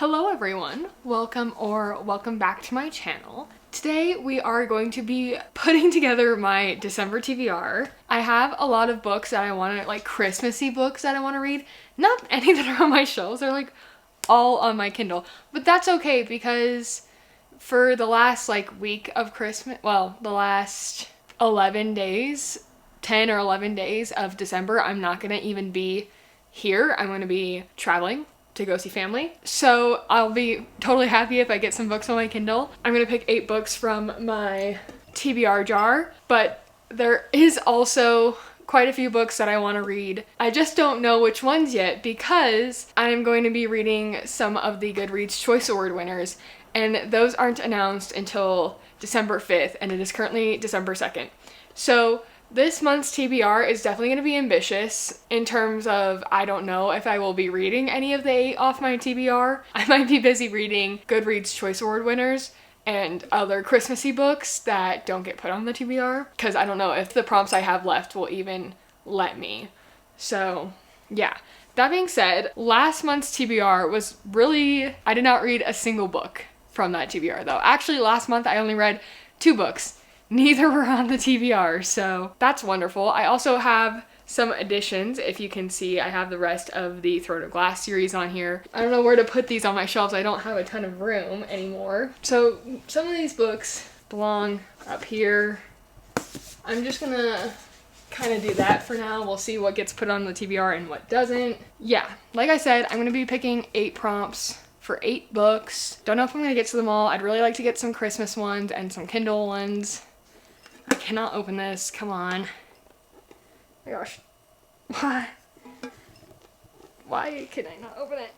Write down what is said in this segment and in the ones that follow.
Hello everyone, welcome back to my channel. Today we are going to be putting together my December TBR. I have a lot of books that I want to, like Christmassy books that I want to read. Not any that are on my shelves, they're like all on my Kindle. But that's okay because for the last week of Christmas, well, the last 11 days, 10 or 11 days of December, I'm not going to even be here. I'm going to be traveling to go see family. So I'll be totally happy if I get some books on my Kindle. I'm gonna pick 8 books from my TBR jar, but there is also quite a few books that I want to read. I just don't know which ones yet because I'm going to be reading some of the Goodreads Choice Award winners, and those aren't announced until December 5th, and it is currently December 2nd. So this month's TBR is definitely going to be ambitious in terms of I don't know if I will be reading any of the 8 off my TBR. I might be busy reading Goodreads Choice Award winners and other Christmassy books that don't get put on the TBR because I don't know if the prompts I have left will even let me. So yeah, that being said, last month's TBR was really, I did not read a single book from that TBR though. Actually, last month I only read 2 books. Neither were on the TBR, so that's wonderful. I also have some additions. If you can see, I have the rest of the Throne of Glass series on here. I don't know where to put these on my shelves. I don't have a ton of room anymore. So some of these books belong up here. I'm just gonna kind of do that for now. We'll see what gets put on the TBR and what doesn't. Yeah, like I said, I'm gonna be picking 8 prompts for 8 books. Don't know if I'm gonna get to them all. I'd really like to get some Christmas ones and some Kindle ones. I cannot open this, come on. Oh my gosh. Why can I not open it?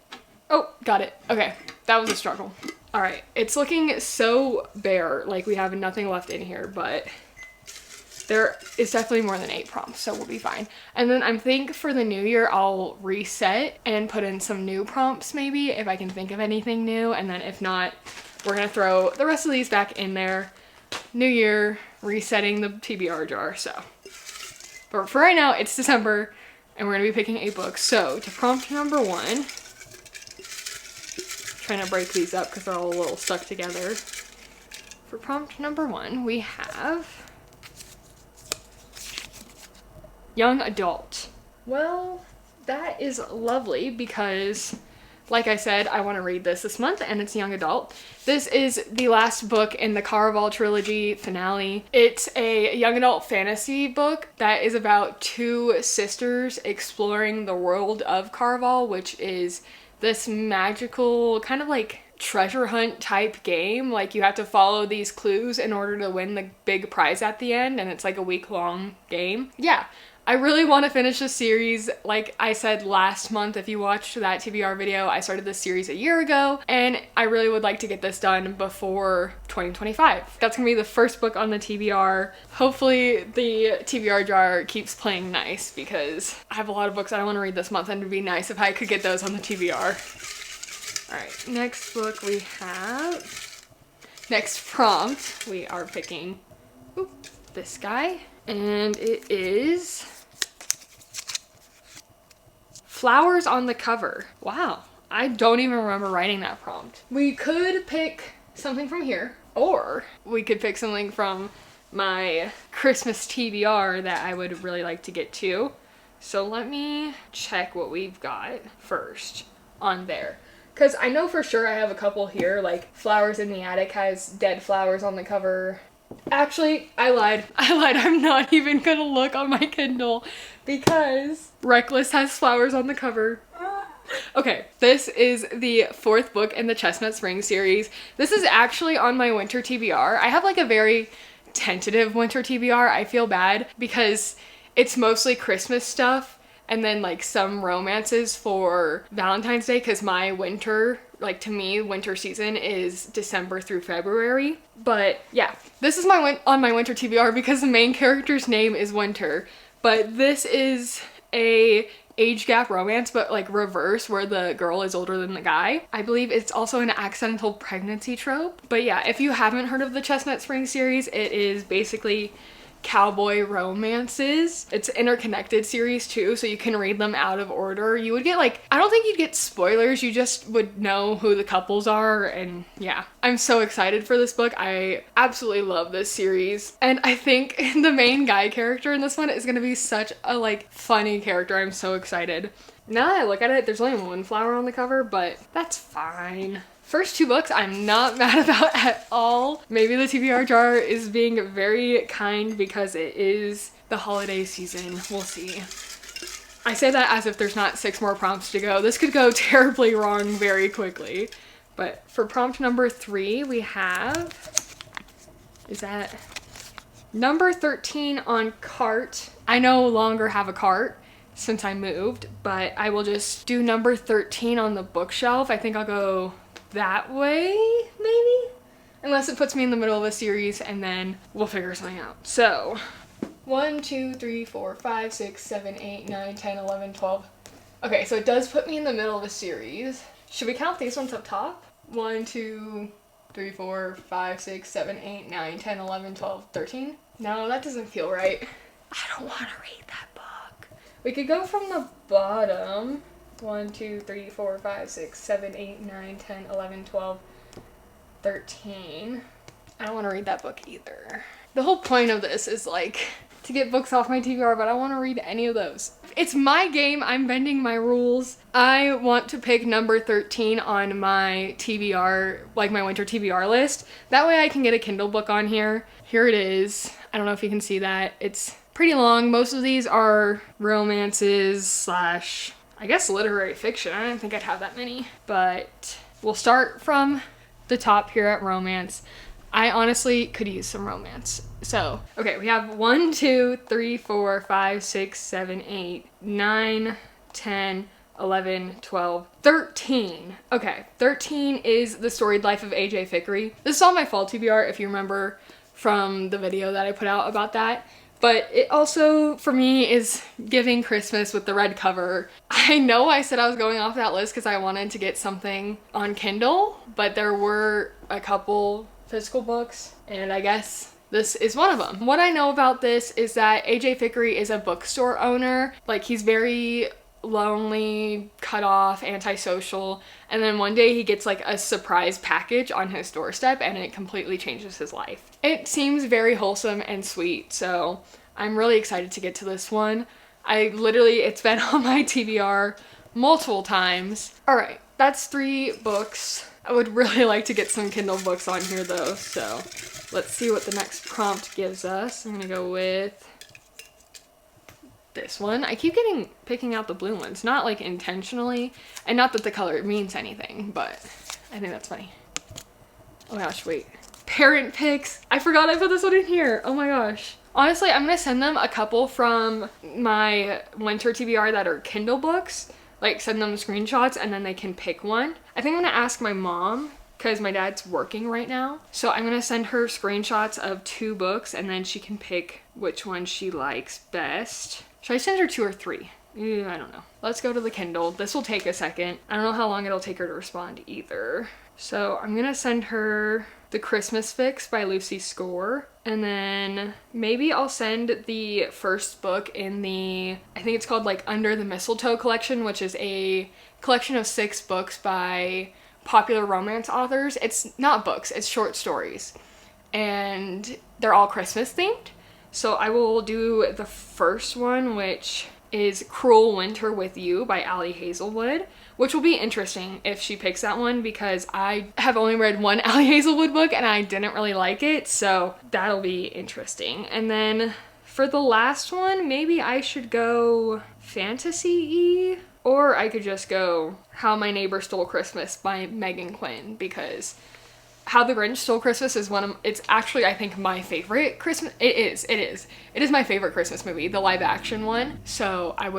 Oh, got it. Okay, that was a struggle. All right, it's looking so bare, like we have nothing left in here, but there is definitely more than 8 prompts, so we'll be fine. And then I think for the new year, I'll reset and put in some new prompts maybe, if I can think of anything new, and then if not, we're gonna throw the rest of these back in there. New year, resetting the TBR jar, so. But for right now, it's December, and we're gonna be picking 8 books. So, to prompt number 1, trying to break these up because they're all a little stuck together. For prompt number 1, we have young adult. Well, that is lovely because, like I said, I want to read this month, and it's young adult. This is the last book in the Caraval trilogy finale. It's a young adult fantasy book that is about 2 sisters exploring the world of Caraval, which is this magical kind of like treasure hunt type game. Like you have to follow these clues in order to win the big prize at the end, and it's like a week-long game. Yeah. I really want to finish this series. Like I said last month, if you watched that TBR video, I started this series a year ago, and I really would like to get this done before 2025. That's gonna be the first book on the TBR. Hopefully the TBR jar keeps playing nice because I have a lot of books I want to read this month, and it'd be nice if I could get those on the TBR. All right, next book we have, next prompt, we are picking this guy, and it is Flowers on the Cover. Wow, I don't even remember writing that prompt. We could pick something from here, or we could pick something from my Christmas TBR that I would really like to get to. So let me check what we've got first on there. Because I know for sure I have a couple here, like Flowers in the Attic has dead flowers on the cover. Actually, I lied. I'm not even gonna look on my Kindle because Reckless has flowers on the cover. Okay, this is the 4th book in the Chestnut Spring series. This is actually on my winter TBR. I have like a very tentative winter TBR. I feel bad because it's mostly Christmas stuff and then like some romances for Valentine's Day because my winter, like to me, winter season is December through February. But yeah, this is on my winter TBR because the main character's name is Winter. But this is a age gap romance, but like reverse, where the girl is older than the guy. I believe it's also an accidental pregnancy trope. But yeah, if you haven't heard of the Chestnut Spring series, it is basically cowboy romances. It's an interconnected series too, so you can read them out of order. You would get like, I don't think you'd get spoilers, you just would know who the couples are, and yeah. I'm so excited for this book. I absolutely love this series, and I think the main guy character in this one is gonna be such a like funny character. I'm so excited. Now that I look at it, there's only one flower on the cover, but that's fine. First two books I'm not mad about at all. Maybe the TBR jar is being very kind because it is the holiday season. We'll see. I say that as if there's not 6 more prompts to go. This could go terribly wrong very quickly. But for prompt number 3, we have, is that number 13 on cart. I no longer have a cart since I moved, but I will just do number 13 on the bookshelf. I think I'll go that way, maybe? Unless it puts me in the middle of a series, and then we'll figure something out. So, 1, 2, 3, 4, 5, 6, 7, 8, 9, 10, 11, 12. Okay, so it does put me in the middle of a series. Should we count these ones up top? 1, 2, 3, 4, 5, 6, 7, 8, 9, 10, 11, 12, 13? No, that doesn't feel right. I don't want to read that book. We could go from the bottom. 1, 2, 3, 4, 5, 6, 7, 8, 9, 10, 11, 12, 13. I don't want to read that book either. The whole point of this is like to get books off my TBR, but I don't want to read any of those. It's my game. I'm bending my rules. I want to pick number 13 on my TBR, like my winter TBR list. That way I can get a Kindle book on here. Here it is. I don't know if you can see that. It's pretty long. Most of these are romances slash, I guess, literary fiction. I didn't think I'd have that many, but we'll start from the top here at romance. I honestly could use some romance. So, okay, we have 1, 2, 3, 4, 5, 6, 7, 8, 9, 10, 11, 12, 13. Okay, 13 is The Storied Life of AJ Fickery. This is on my fall TBR, if you remember from the video that I put out about that. But it also, for me, is giving Christmas with the red cover. I know I said I was going off that list because I wanted to get something on Kindle, but there were a couple physical books, and I guess this is one of them. What I know about this is that AJ Fickery is a bookstore owner. Like, he's very lonely, cut off, antisocial, and then one day he gets like a surprise package on his doorstep and it completely changes his life. It seems very wholesome and sweet, so I'm really excited to get to this one. It's been on my TBR multiple times. All right, that's 3 books. I would really like to get some Kindle books on here though, so let's see what the next prompt gives us. I'm gonna go with this one. I keep picking out the blue ones, not like intentionally, and not that the color means anything, but I think that's funny. Oh my gosh, wait. Parent picks. I forgot I put this one in here. Oh my gosh. Honestly, I'm gonna send them a couple from my winter TBR that are Kindle books, like send them screenshots and then they can pick one. I think I'm gonna ask my mom because my dad's working right now. So I'm gonna send her screenshots of 2 books and then she can pick which one she likes best. Should I send her 2 or 3? I don't know. Let's go to the Kindle. This will take a second. I don't know how long it'll take her to respond either. So I'm gonna send her The Christmas Fix by Lucy Score. And then maybe I'll send the first book in the, I think it's called like Under the Mistletoe collection, which is a collection of 6 books by popular romance authors. It's not books, it's short stories. And they're all Christmas themed. So I will do the first one, which is Cruel Winter with You by Allie Hazelwood, which will be interesting if she picks that one because I have only read one Allie Hazelwood book and I didn't really like it, so that'll be interesting. And then for the last one, maybe I should go fantasy-y, or I could just go How My Neighbor Stole Christmas by Megan Quinn, because How the Grinch Stole Christmas is it's actually, I think, my favorite Christmas. It is my favorite Christmas movie, the live action one. So I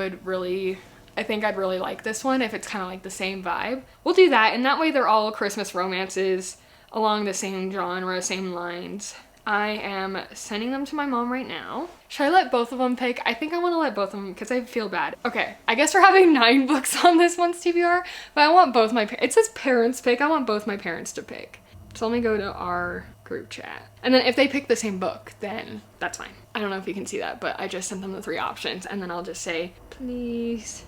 think I'd really like this one if it's kind of like the same vibe. We'll do that, and that way they're all Christmas romances along the same genre, same lines. I am sending them to my mom right now. Should I let both of them pick? I think I want to let both of them because I feel bad. Okay, I guess we're having 9 books on this one's TBR, but I want both it says parents pick. I want both my parents to pick. So let me go to our group chat. And then if they pick the same book, then that's fine. I don't know if you can see that, but I just sent them the 3 options, and then I'll just say, please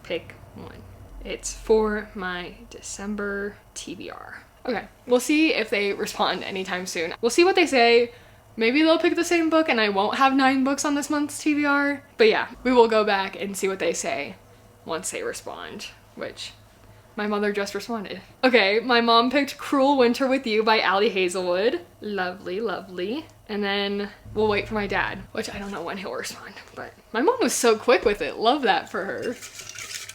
pick one. It's for my December TBR. Okay, we'll see if they respond anytime soon. We'll see what they say. Maybe they'll pick the same book and I won't have 9 books on this month's TBR. But yeah, we will go back and see what they say once they respond, which my mother just responded. Okay, my mom picked Cruel Winter with You by Allie Hazelwood. Lovely, lovely. And then we'll wait for my dad, which I don't know when he'll respond, but my mom was so quick with it. Love that for her.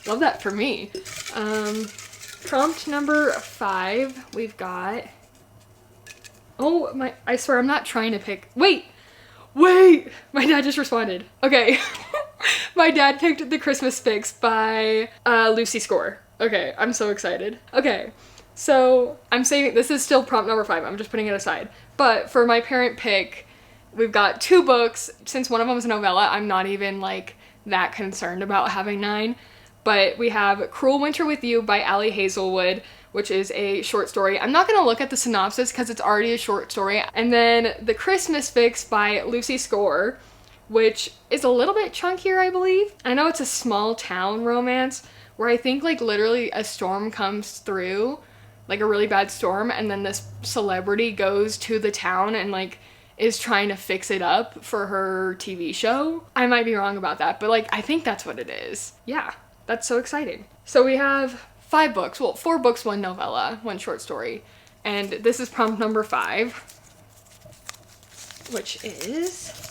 Love that for me. Prompt number 5, we've got, oh my, I swear I'm not trying to pick, wait, my dad just responded. Okay, my dad picked The Christmas Fix by Lucy Score. Okay, I'm so excited. Okay, so I'm saying this is still prompt number 5, I'm just putting it aside. But for my parent pick, we've got 2 books. Since one of them is a novella, I'm not even like that concerned about having 9. But we have Cruel Winter with You by Allie Hazelwood, which is a short story. I'm not gonna look at the synopsis because it's already a short story. And then The Christmas Fix by Lucy Score, which is a little bit chunkier, I believe. I know it's a small town romance where I think like literally a storm comes through, like a really bad storm, and then this celebrity goes to the town and like is trying to fix it up for her TV show. I might be wrong about that, but like I think that's what it is. Yeah, that's so exciting. So we have 5 books, well 4 books, 1 novella, 1 short story, and this is prompt number 5, which is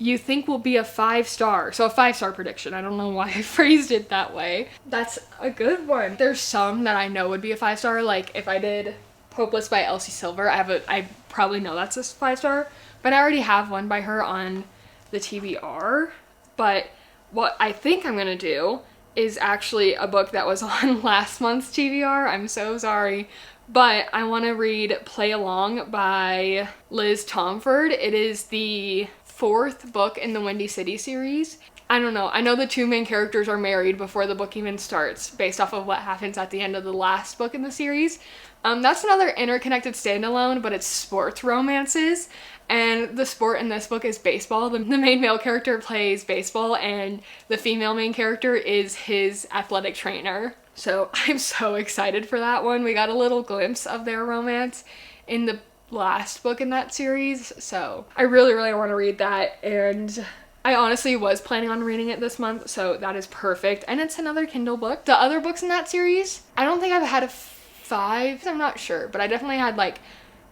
you think will be a 5-star. So a 5-star prediction. I don't know why I phrased it that way. That's a good one. There's some that I know would be a 5-star. Like if I did Hopeless by Elsie Silver, I probably know that's a 5-star, but I already have one by her on the TBR. But what I think I'm gonna do is actually a book that was on last month's TBR. I'm so sorry. But I want to read Play Along by Liz Tomford. It is the 4th book in the Windy City series. I don't know. I know the 2 main characters are married before the book even starts, based off of what happens at the end of the last book in the series. That's another interconnected standalone, but it's sports romances. And the sport in this book is baseball. The main male character plays baseball, and the female main character is his athletic trainer. So I'm so excited for that one. We got a little glimpse of their romance in the last book in that series, so I really want to read that, and I honestly was planning on reading it this month, so that is perfect. And it's another Kindle book. The other books in that series, I don't think I've had a 5, I'm not sure, but I definitely had like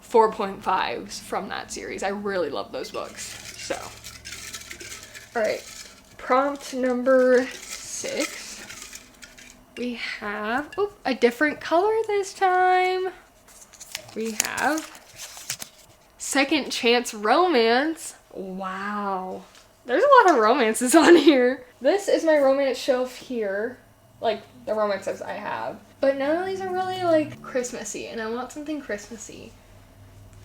4.5s from that series. I really love those books. So all right, prompt number 6, we have a different color this time. We have Second Chance Romance. Wow. There's a lot of romances on here. This is my romance shelf here. Like, the romances I have. But none of these are really, like, Christmassy, and I want something Christmassy.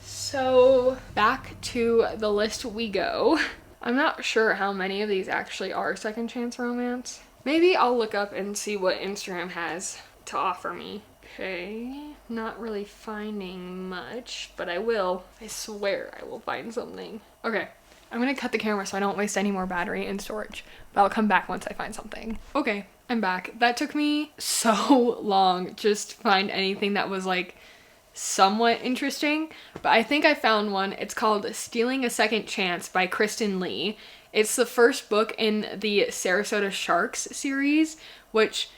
So, back to the list we go. I'm not sure how many of these actually are Second Chance Romance. Maybe I'll look up and see what Instagram has to offer me. Okay, not really finding much, but I will. I swear I will find something. Okay, I'm gonna cut the camera so I don't waste any more battery in storage, but I'll come back once I find something. Okay, I'm back. That took me so long just to find anything that was like somewhat interesting, but I think I found one. It's called Stealing a Second Chance by Kristen Lee. It's the first book in the Sarasota Sharks series, which,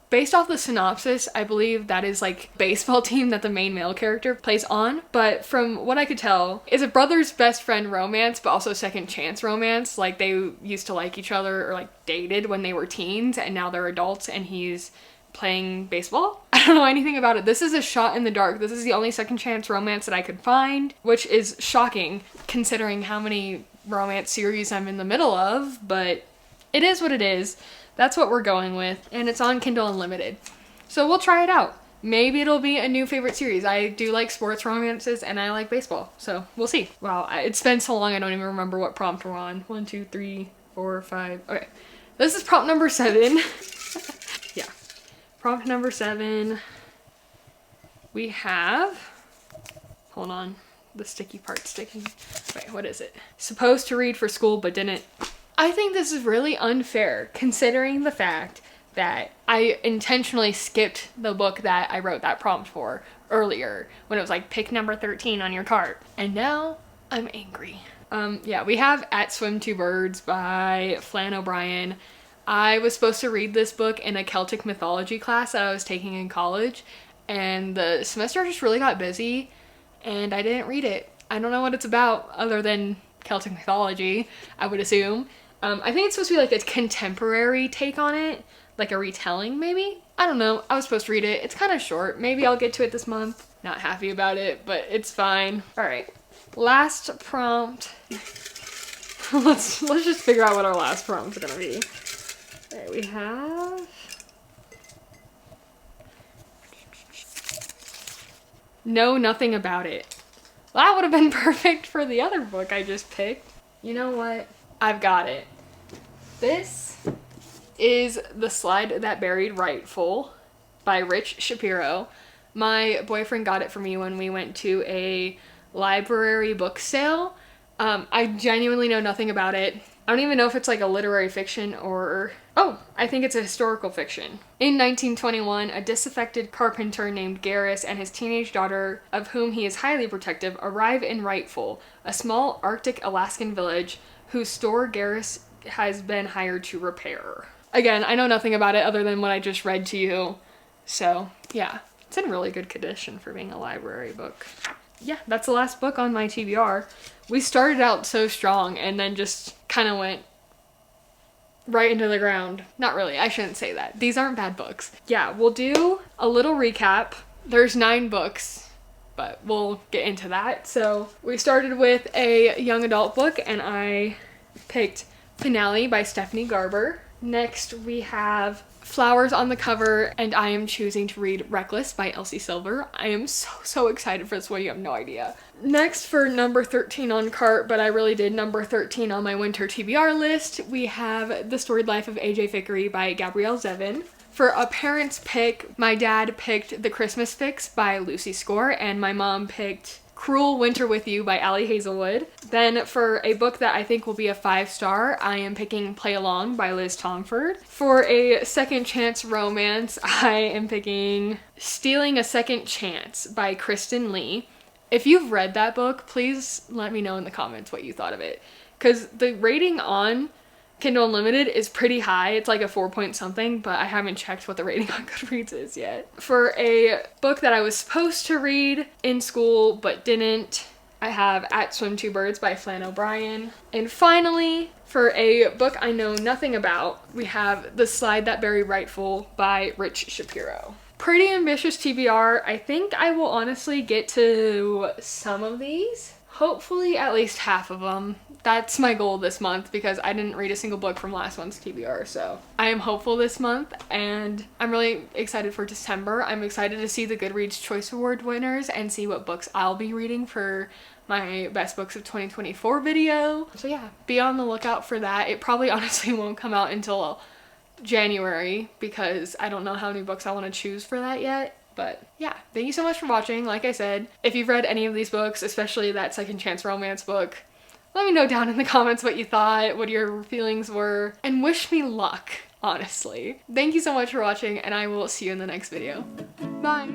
based off the synopsis, I believe that is like baseball team that the main male character plays on. But from what I could tell, it's a brother's best friend romance, but also second chance romance. Like they used to like each other or like dated when they were teens, and now they're adults and he's playing baseball. I don't know anything about it. This is a shot in the dark. This is the only second chance romance that I could find, which is shocking considering how many romance series I'm in the middle of, but it is what it is. That's what we're going with, and it's on Kindle Unlimited. So we'll try it out. Maybe it'll be a new favorite series. I do like sports romances, and I like baseball, so we'll see. Wow, it's been so long I don't even remember what prompt we're on. 1, 2, 3, 4, 5. Okay, this is prompt number 7. Yeah, prompt number 7. We have hold on. The sticky part sticking. Wait, what is it? Supposed to read for school but didn't. I think this is really unfair considering the fact that I intentionally skipped the book that I wrote that prompt for earlier when it was like pick number 13 on your cart. And now I'm angry. Yeah, we have At Swin-Two-Birds by Flann O'Brien. I was supposed to read this book in a Celtic mythology class that I was taking in college, and the semester just really got busy and I didn't read it. I don't know what it's about other than Celtic mythology, I would assume. I think it's supposed to be like a contemporary take on it, like a retelling maybe? I don't know. I was supposed to read it. It's kind of short. Maybe I'll get to it this month. Not happy about it, but it's fine. All right. Last prompt. let's just figure out what our last prompt is gonna be. All right, we have Know Nothing About It. Well, that would have been perfect for the other book I just picked. You know what? I've got it. This is The Slide That Buried Rightful by Rich Shapiro. My boyfriend got it for me when we went to a library book sale. I genuinely know nothing about it. I don't even know if it's like a literary fiction or... Oh, I think it's a historical fiction. In 1921, a disaffected carpenter named Garrus and his teenage daughter, of whom he is highly protective, arrive in Rightful, a small Arctic Alaskan village whose store Garrus has been hired to repair. Again, I know nothing about it other than what I just read to you. So, yeah. It's in really good condition for being a library book. Yeah, that's the last book on my TBR. We started out so strong and then just kind of went right into the ground. Not really, I shouldn't say that. These aren't bad books. Yeah, we'll do a little recap. There's 9 books, but we'll get into that. So we started with a young adult book and I picked Finale by Stephanie Garber. Next we have Flowers on the Cover, and I am choosing to read Reckless by Elsie Silver. I am so excited for this one, you have no idea. Next, for number 13 on cart, but I really did number 13 on my winter TBR list, we have The Storied Life of A.J. Vickery by Gabrielle Zevin. For a parent's pick, my dad picked The Christmas Fix by Lucy Score, and my mom picked Cruel Winter with You by Allie Hazelwood. Then for a book that I think will be a 5-star, I am picking Play Along by Liz Tomford. For a second chance romance, I am picking Stealing a Second Chance by Kristen Lee. If you've read that book, please let me know in the comments what you thought of it. Because the rating on Kindle Unlimited is pretty high. It's like a 4 point something, but I haven't checked what the rating on Goodreads is yet. For a book that I was supposed to read in school but didn't, I have At Swin-Two-Birds by Flann O'Brien. And finally, for a book I know nothing about, we have The Slide That Buried Rightful by Rich Shapiro. Pretty ambitious TBR. I think I will honestly get to some of these. Hopefully at least half of them. That's my goal this month because I didn't read a single book from last month's TBR, so I am hopeful this month and I'm really excited for December. I'm excited to see the Goodreads Choice Award winners and see what books I'll be reading for my Best Books of 2024 video. So yeah, be on the lookout for that. It probably honestly won't come out until January because I don't know how many books I want to choose for that yet. But yeah, thank you so much for watching. Like I said, if you've read any of these books, especially that second chance romance book, let me know down in the comments what you thought, what your feelings were, and wish me luck, honestly. Thank you so much for watching, and I will see you in the next video. Bye!